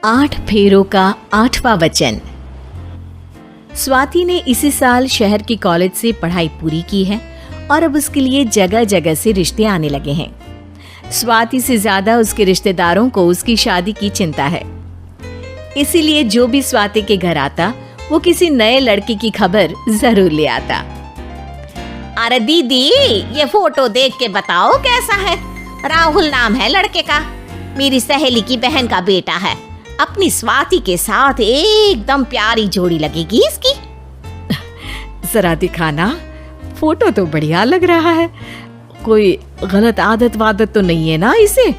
8 फेरों का 8वां वचन। स्वाति ने इसी साल शहर की कॉलेज से पढ़ाई पूरी की है और अब उसके लिए जगह जगह से रिश्ते आने लगे हैं। स्वाति से ज्यादा उसके रिश्तेदारों को उसकी शादी की चिंता है, इसीलिए जो भी स्वाति के घर आता वो किसी नए लड़के की खबर जरूर ले आता। अरे दीदी, ये फोटो देख के बताओ कैसा है। राहुल नाम है लड़के का, मेरी सहेली की बहन का बेटा है। अपनी स्वाति के साथ एकदम प्यारी जोड़ी लगेगी इसकी। जरा दिखाना, फोटो तो बढ़िया लग रहा है। कोई गलत आदत वादत तो नहीं है ना इसे?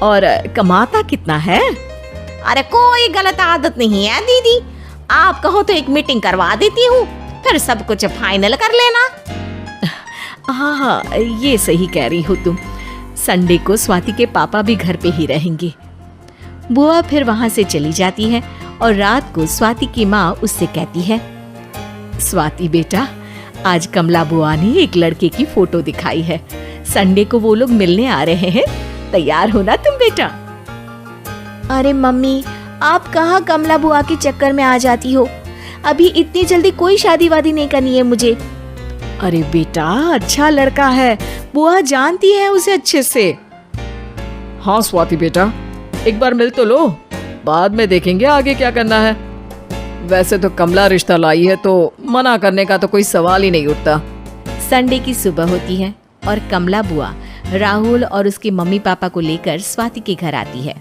और कमाता कितना है? अरे कोई गलत आदत नहीं है दीदी, आप कहो तो एक मीटिंग करवा देती हूँ, फिर सब कुछ फाइनल कर लेना। हाँ, ये सही कह रही हो तुम। संडे को स्वाति के पापा भी घर पे ही रहेंगे। बुआ फिर वहां से चली जाती है और रात को स्वाति की माँ उससे कहती है, स्वाति बेटा, आज कमला बुआ ने एक लड़के की फोटो दिखाई है। संडे को वो लोग मिलने आ रहे हैं, तैयार हो ना तुम बेटा? अरे मम्मी, आप कहाँ कमला बुआ के चक्कर में आ जाती हो? अभी इतनी जल्दी कोई शादी वादी नहीं करनी है मुझे। अरे बेटा, अच्छा लड़का है, बुआ जानती है उसे अच्छे से। हाँ स्वाति बेटा, एक बार मिल तो लो, बाद में देखेंगे आगे क्या करना है। वैसे तो कमला रिश्ता लाई है तो मना करने का तो कोई सवाल ही नहीं उठता। संडे की सुबह होती है और कमला बुआ राहुल और उसके मम्मी पापा को लेकर स्वाति के घर आती है।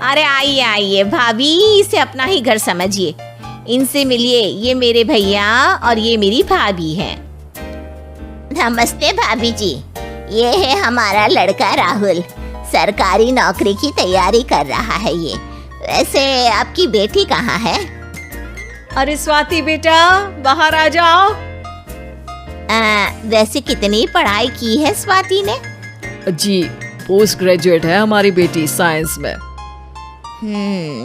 अरे आइए आइए भाभी, इसे अपना ही घर समझिए, इनसे मिलिए। ये मेरे भैया और ये मेरी भाभी हैं। नमस्ते भाभी जी, ये है हमारा लड़का राहुल, सरकारी नौकरी की तैयारी कर रहा है ये। वैसे आपकी बेटी कहाँ है? अरे स्वाति बेटा, बाहर आ जाओ। वैसे कितनी पढ़ाई की है स्वाति ने? जी, पोस्ट ग्रेजुएट है हमारी बेटी साइंस में।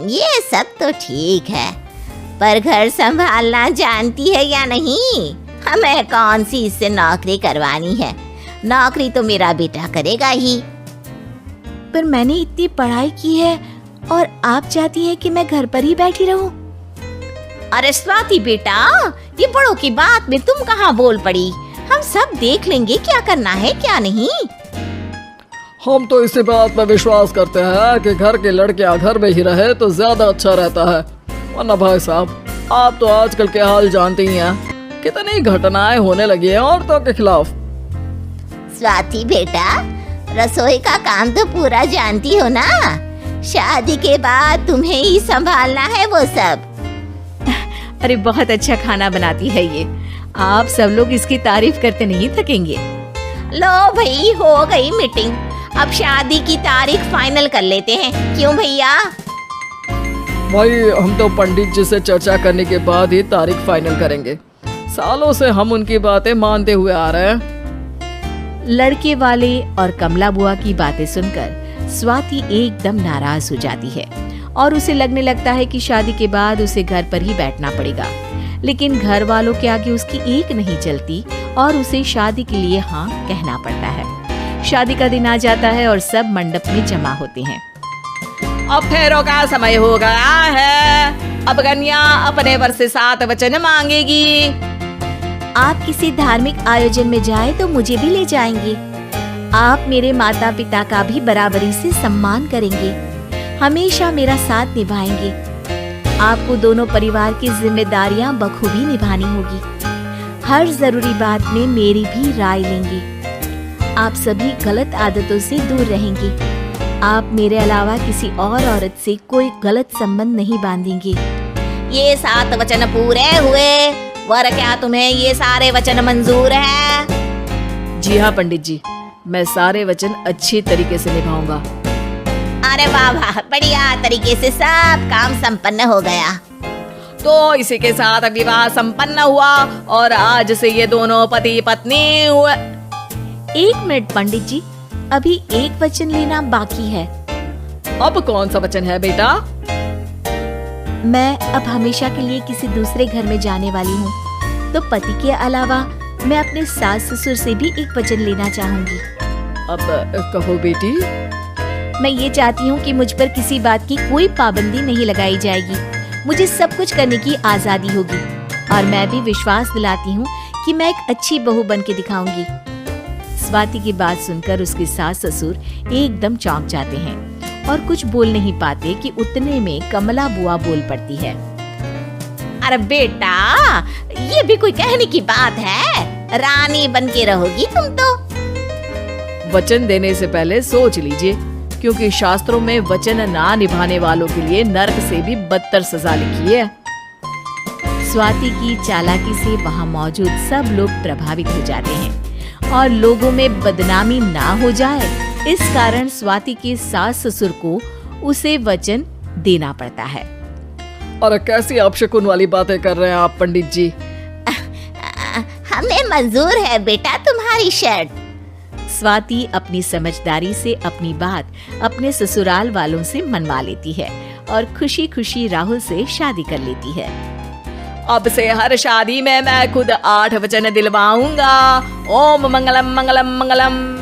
ये सब तो ठीक है, पर घर संभालना जानती है या नहीं? हमें कौन सी इससे नौकरी करवानी है, नौकरी तो मेरा बेटा करेगा ही। पर मैंने इतनी पढ़ाई की है और आप चाहती हैं कि मैं घर पर ही बैठी रहूं? अरे स्वाति बेटा, ये बड़ों की बात में तुम कहाँ बोल पड़ी? हम सब देख लेंगे क्या करना है क्या नहीं। हम तो इसी बात पर विश्वास करते हैं कि घर के लड़कियां घर में ही रहे तो ज्यादा अच्छा रहता है। वरना भाई साहब, आप तो आजकल के हाल जानती ही हैं, कितनी घटनाएं होने लगी हैं औरतों के खिलाफ। स्वाति बेटा, रसोई का काम तो पूरा जानती हो ना? शादी के बाद तुम्हें ही संभालना है वो सब। अरे बहुत अच्छा खाना बनाती है ये, आप सब लोग इसकी तारीफ करते नहीं थकेंगे। लो भाई, हो गई मीटिंग, अब शादी की तारीख फाइनल कर लेते हैं, क्यों भैया? भाई, हम तो पंडित जी से चर्चा करने के बाद ही तारीख फाइनल करेंगे। सालों से हम उनकी बातें मानते हुए आ रहे हैं। लड़के वाले और कमला बुआ की बातें सुनकर स्वाति एकदम नाराज हो जाती है और उसे लगने लगता है कि शादी के बाद उसे घर पर ही बैठना पड़ेगा। लेकिन घर वालों के आगे उसकी एक नहीं चलती और उसे शादी के लिए हाँ कहना पड़ता है। शादी का दिन आ जाता है और सब मंडप में जमा होते हैं। अब फेरों का समय हो गया है, अब कन्या अपने वर से 7 वचन मांगेगी। आप किसी धार्मिक आयोजन में जाए तो मुझे भी ले जाएंगे। आप मेरे माता पिता का भी बराबरी से सम्मान करेंगे, हमेशा मेरा साथ निभाएंगे। आपको दोनों परिवार की जिम्मेदारियां बखूबी निभानी होगी। हर जरूरी बात में मेरी भी राय लेंगे। आप सभी गलत आदतों से दूर रहेंगे। आप मेरे अलावा किसी और औरत से कोई गलत संबंध नहीं बांधेंगे। ये 7 वचन पूरे हुए, वर क्या तुम्हें ये सारे वचन मंजूर है? जी हाँ पंडित जी, मैं सारे वचन अच्छी तरीके से निभाऊंगा। अरे वाह वाह, बढ़िया तरीके से सब काम संपन्न हो गया। तो इसी के साथ विवाह संपन्न हुआ और आज से ये दोनों पति पत्नी हुए। 1 मिनट पंडित जी, अभी एक वचन लेना बाकी है। अब कौन सा वचन है बेटा? मैं अब हमेशा के लिए किसी दूसरे घर में जाने वाली हूँ, तो पति के अलावा मैं अपने सास ससुर से भी एक वचन लेना चाहूंगी। अब कहो बेटी। मैं ये चाहती हूँ कि मुझ पर किसी बात की कोई पाबंदी नहीं लगाई जाएगी। मुझे सब कुछ करने की आजादी होगी और मैं भी विश्वास दिलाती हूँ कि मैं एक अच्छी बहू बन के दिखाऊंगी। स्वाति की बात सुनकर उसके सास ससुर एकदम चौंक जाते हैं और कुछ बोल नहीं पाते कि उतने में कमला बुआ बोल पड़ती है। अरे बेटा, ये भी कोई कहने की बात है? रानी बन के रहोगी तुम तो। वचन देने से पहले सोच लीजिए, क्योंकि शास्त्रों में वचन ना निभाने वालों के लिए नरक से भी बदतर सजा लिखी है। स्वाति की चालाकी से वहाँ मौजूद सब लोग प्रभावित हो जाते हैं और लोगों में बदनामी ना हो जाए, इस कारण स्वाति के सास ससुर को उसे वचन देना पड़ता है। अरे कैसी अपशकुन वाली बातें कर रहे हैं आप पंडित जी। हमें मंजूर है बेटा तुम्हारी शर्त। स्वाति अपनी समझदारी से अपनी बात अपने ससुराल वालों से मनवा लेती है और खुशी खुशी राहुल से शादी कर लेती है। अब से हर शादी में मैं खुद 8 वचन दिलवाऊंगा। ओम मंगलम मंगलम मंगलम।